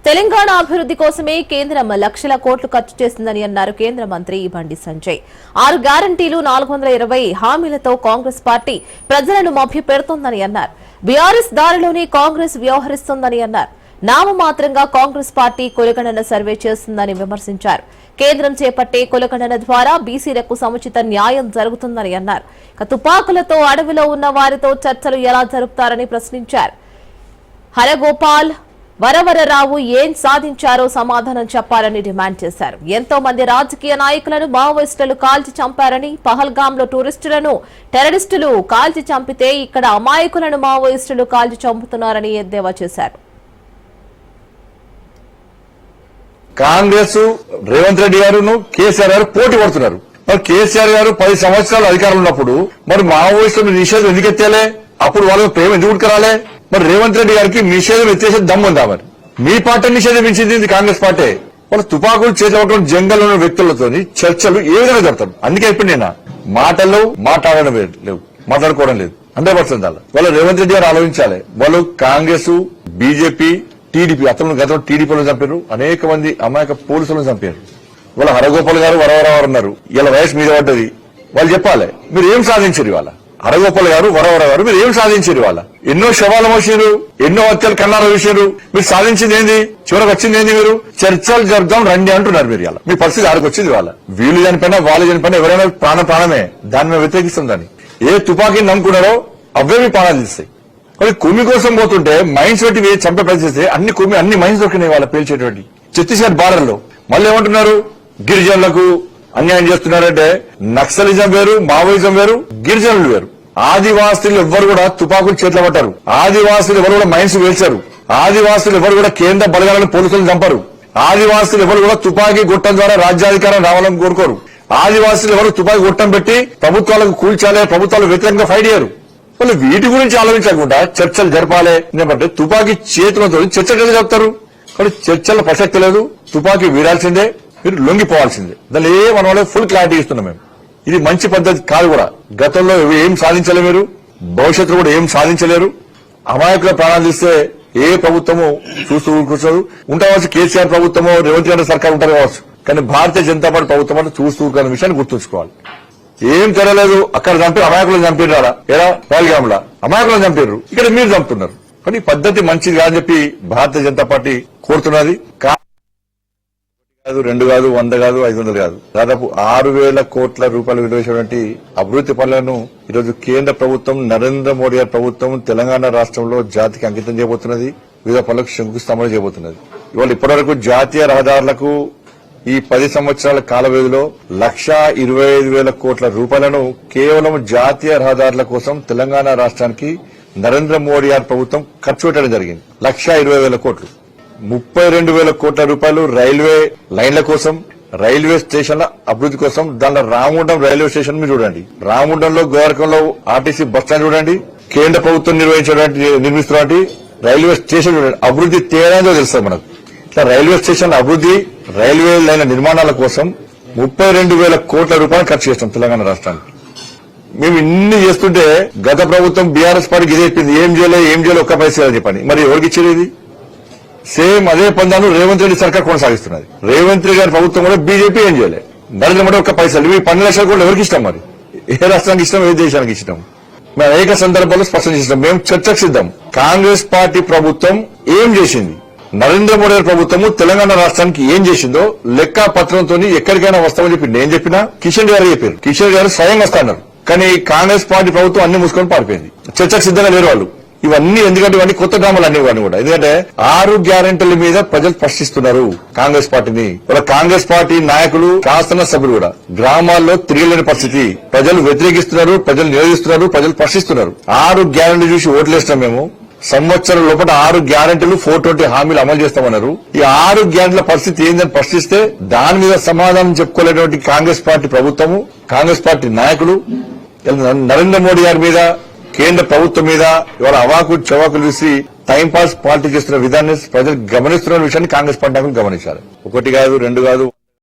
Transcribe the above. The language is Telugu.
తెలంగాణ అభివృద్ధి కోసమే కేంద్రం లక్షల కోట్లు ఖర్చు చేస్తుందని అన్నారు కేంద్ర మంత్రి బండి సంజయ్. 6 గ్యారంటీలు 420 హామీలతో కాంగ్రెస్ పార్టీ ప్రజలను మభ్యపెడుతోందని అన్నారు. బీఆర్ఎస్ దారిలోనే కాంగ్రెస్ వ్యవహరిస్తోందని అన్నారు. నామమాత్రంగా కాంగ్రెస్ పార్టీ కులగణన సర్వే చేస్తుందని విమర్శించారు. కేంద్రం చేపట్టే కులగణన ద్వారా బీసీలకు సముచిత న్యాయం జరుగుతుందని అన్నారు. తుపాకులతో అడవిలో ఉన్న వారితో చర్చలు ఎలా జరుపుతారని ప్రశ్నించారు. హరగోపాల్ వరవరరావు ఏం సాధించారో సమాధానం చెప్పాలని డిమాండ్ చేశారు. ఎంతో మంది రాజకీయ నాయకులను మావోయిస్టులు కాల్చి చంపారని, పహల్గాంలో టూరిస్టులను టెర్రరిస్టులు కాల్చి చంపితే ఇక్కడ అమాయకులను మావోయిస్టులు కాల్చి చంపుతున్నారని ఎద్దేవా చేశారు. కాంగ్రెస్ రేవంత్ రెడ్డి గారు కేసీఆర్ గారు పోటీ పడుతున్నారు. మరి కేసీఆర్ గారు 10 సంవత్సరాలు అధికారంలో ఉన్నప్పుడు మరి మావోయిస్టుల నిషేధం ఎందుకు ఎత్తాలే? అప్పుడు వాళ్ళ ప్రేమ ఎందుకు ఉడకరాలే? మరి రేవంత్ రెడ్డి గారికి నిషేధం ఎత్తేసే దమ్ముందా? మరి మీ పార్టీ నిషేధం ఇచ్చింది కాంగ్రెస్ పార్టీ. వాళ్ళు తుపాకులు చేతపట్టుకుని జంగల్ ఉన్న వ్యక్తులతో చర్చలు ఏ విధంగా జరుగుతారు? అందుకే ఇప్పుడు నేను మాటల్లో మాట్లాడడం లేవు, మాట్లాడుకోవడం లేదు. 100% వాళ్ళు రేవంత్ రెడ్డి గారు ఆలోచించాలి. వాళ్ళు కాంగ్రెస్, బీజేపీ, టీడీపీ, అతను గతంలో టీడీపీలో చంపారు, అనేక మంది అమాయక పోలీసులను చంపారు. వాళ్ళ హరగోపాల్ గారు వరవరవారు ఉన్నారు. ఇలా వయసు మీద పడ్డది. వాళ్ళు చెప్పాలి మీరు ఏం సాధించారు ఇవాళ. హరగోపాల్ గారు వరవర గారు మీరు ఏం సాధించారు ఇవాళ? ఎన్నో శవాలు మోసారు, ఎన్నో హత్యలు కన్నారా విషయాలు. మీరు సాధించింది ఏంది? చివరికి వచ్చింది ఏంది? మీరు చర్చలు జరుపుదాం రండి అంటున్నారు. మీరు ఇలా మీ పరిస్థితి ఆడికి వచ్చింది ఇవాళ. వీళ్ళు చనిపోయినా వాళ్ళు చనిపోయినా ఎవరైనా ప్రాణమే. దాన్ని మేము వ్యతిరేకిస్తుందని ఏ తుపాకీని నమ్ముకున్నారో అవే మీ ప్రాణాలు తీస్తాయి. మరి కుమ్మి కోసం పోతుంటే మైన్స్ పెట్టి చంపే పరిస్థితి అన్ని మైన్స్ దొరికినాయి వాళ్ళ పేల్చేటువంటి ఛత్తీస్గఢ్ బార్డర్ లో. మళ్ళీ ఏమంటున్నారు? గిరిజనులకు అన్యాయం చేస్తున్నారంటే నక్సలిజం వేరు, మావోయిజం వేరు, గిరిజనులు వేరు. ఆదివాసులు ఎవ్వరు కూడా తుపాకులు చేతిలో పట్టారు. ఆదివాసులు ఎవరు కూడా మైన్స్ వేల్చారు. ఆదివాసులు ఎవరు కూడా కేంద్ర బలగాలను పోలీసులను చంపరు. ఆదివాసులు ఎవరు కూడా తుపాకీ గుట్టం ద్వారా రాజ్యాధికారం రావాలని కోరుకోరు. ఆదివాసులు ఎవరు తుపాకీ గుట్టం పెట్టి ప్రభుత్వాలకు కూల్చాలి, ప్రభుత్వాలకు వ్యతిరేకంగా ఫైట్ చేయరు. వాళ్ళు వీటి గురించి ఆలోచించకుండా చర్చలు జరపాలి. ఎందుకంటే తుపాకీ చేతులతో చర్చలు జరుపుతారు. కానీ చర్చల ప్రసక్తి లేదు. తుపాకీ వీడాల్సిందే, మీరు లొంగిపోవాల్సిందే. దానిలో మన వాళ్ళే ఫుల్ క్లారిటీ ఇస్తున్నాం మేము. ఇది మంచి పద్ధతి కాదు కూడా. గతంలో ఏం సాధించలే మీరు, భవిష్యత్తులో కూడా ఏం సాధించలేరు. అమాయకుల ప్రాణాలు తీస్తే ఏ ప్రభుత్వము చూస్తూ కూర్చోదు. ఉండవచ్చు కేసీఆర్ ప్రభుత్వమో రేవంత్ రెడ్డి సర్కార్ ఉంటారు కావచ్చు, కానీ భారతీయ జనతా పార్టీ ప్రభుత్వం అంటే చూస్తూ ఊరుకునే విషయాన్ని గుర్తుంచుకోవాలి. ఏం తెరలేదు. అక్కడ చంపి అమాయకులను చంపిర్రా? ఎలా పహల్గాంలా అమాయకులను చంపారు, ఇక్కడ మీరు చంపుతున్నారు. కానీ పద్ధతి మంచిది కాదని చెప్పి భారతీయ జనతా పార్టీ కోరుతున్నది. కాదు 2 కాదు 100 కాదు 500 కాదు, దాదాపు 6,000 కోట్ల రూపాయలు విలువేసినటువంటి అభివృద్ధి పనులను ఈరోజు కేంద్ర ప్రభుత్వం, నరేంద్ర మోడీ గారి ప్రభుత్వం తెలంగాణ రాష్ట్రంలో జాతికి అంకితం చేయబోతున్నది. వివిధ పనులకు శంకుస్థాపన చేయబోతున్నది. ఇవాళ ఇప్పటివరకు జాతీయ రహదారులకు ఈ 10 సంవత్సరాల కాల వ్యవధిలో 1,25,000 కోట్ల రూపాయలను కేవలం జాతీయ రహదారుల కోసం తెలంగాణ రాష్ట్రానికి నరేంద్ర మోడీ గారి ప్రభుత్వం ఖర్చు పెట్టడం జరిగింది. 1,20,000 కోట్లు. 32,000 కోట్ల రూపాయలు రైల్వే లైన్ల కోసం, రైల్వే స్టేషన్ల అభివృద్ధి కోసం. దానిలో రామగుండం రైల్వే స్టేషన్ మీరు చూడండి, రామగుండంలో గోరకంలో ఆర్టీసీ బస్ స్టాండ్ చూడండి, కేంద్ర ప్రభుత్వం నిర్మిస్తున్నటువంటి రైల్వే స్టేషన్ చూడండి. అభివృద్ధి తేడాదో తెలుస్తుంది మనకు. ఇట్లా రైల్వే స్టేషన్ అభివృద్ధి, రైల్వే లైన్ల నిర్మాణాల కోసం 32,000 కోట్ల రూపాయలు ఖర్చు చేస్తాం తెలంగాణ రాష్ట్రానికి. మేము ఇన్ని చేస్తుంటే గత ప్రభుత్వం బీఆర్ఎస్ పార్టీకి ఇదే చెప్పింది, ఏం చేయలే ఒక్క పైసా అని చెప్పని. మరి ఎవరికి ఇచ్చేది? సేమ్ అదే పందాను రేవంత్ రెడ్డి సర్కార్ కొనసాగిస్తున్నది. రేవంత్ రెడ్డి గారి ప్రభుత్వం కూడా బీజేపీ ఏం చేయలే. నరేంద్ర మోడీ ఒక్క పైసలు. ఈ 12 లక్షల కోట్లు ఎవరికి ఇష్టం? మరి ఏ రాష్ట్రానికి ఇష్టం, ఏ దేశానికి ఇష్టం? మేము అనేక సందర్భాల్లో స్పష్టం చేసినాం, మేము చర్చకు సిద్ధం. కాంగ్రెస్ పార్టీ ప్రభుత్వం ఏం చేసింది, నరేంద్ర మోడీ గారి ప్రభుత్వము తెలంగాణ రాష్ట్రానికి ఏం చేసిందో లెక్క పత్రంతో ఎక్కడికైనా వస్తామని చెప్పి నేను చెప్పినా, కిషన్ గారు చెప్పారు. కిషన్ గారు స్వయంగా వస్తున్నారు. కానీ కాంగ్రెస్ పార్టీ ప్రభుత్వం అన్ని మూసుకొని పారిపోయింది. చర్చకు సిద్ధంగా లేరు వాళ్ళు. ఇవన్నీ ఎందుకంటే ఇవన్నీ కొత్త డ్రామాలు అన్ని కూడా. ఎందుకంటే 6 గ్యారెంటీల మీద ప్రజలు ప్రశ్నిస్తున్నారు కాంగ్రెస్ పార్టీని. ఇలా కాంగ్రెస్ పార్టీ నాయకులు, శాసన సభ్యులు కూడా గ్రామాల్లో తిరగలేని పరిస్థితి. ప్రజలు వ్యతిరేకిస్తున్నారు, ప్రజలు నిరోధిస్తున్నారు, ప్రజలు ప్రశ్నిస్తున్నారు. 6 గ్యారెంటీలు చూసి ఓట్లేస్తున్నాం మేము. సంవత్సరం లోపల 6 గ్యారెంటీలు 420 హామీలు అమలు చేస్తామన్నారు. ఈ 6 గ్యారెంటీల పరిస్థితి ఏందని ప్రశ్నిస్తే దాని మీద సమాధానం చెప్పుకోలేనటువంటి కాంగ్రెస్ పార్టీ ప్రభుత్వము, కాంగ్రెస్ పార్టీ నాయకులు నరేంద్ర మోడీ గారి మీద, కేంద్ర ప్రభుత్వం మీద ఇవాళ అవాకులు చవాకులు చూసి టైంపాస్ పార్టీ చేస్తున్న విధానాన్ని ప్రజలు గమనిస్తున్న విషయాన్ని కాంగ్రెస్ పార్టీ నాయకులు గమనించారు. 1 కాదు 2 కాదు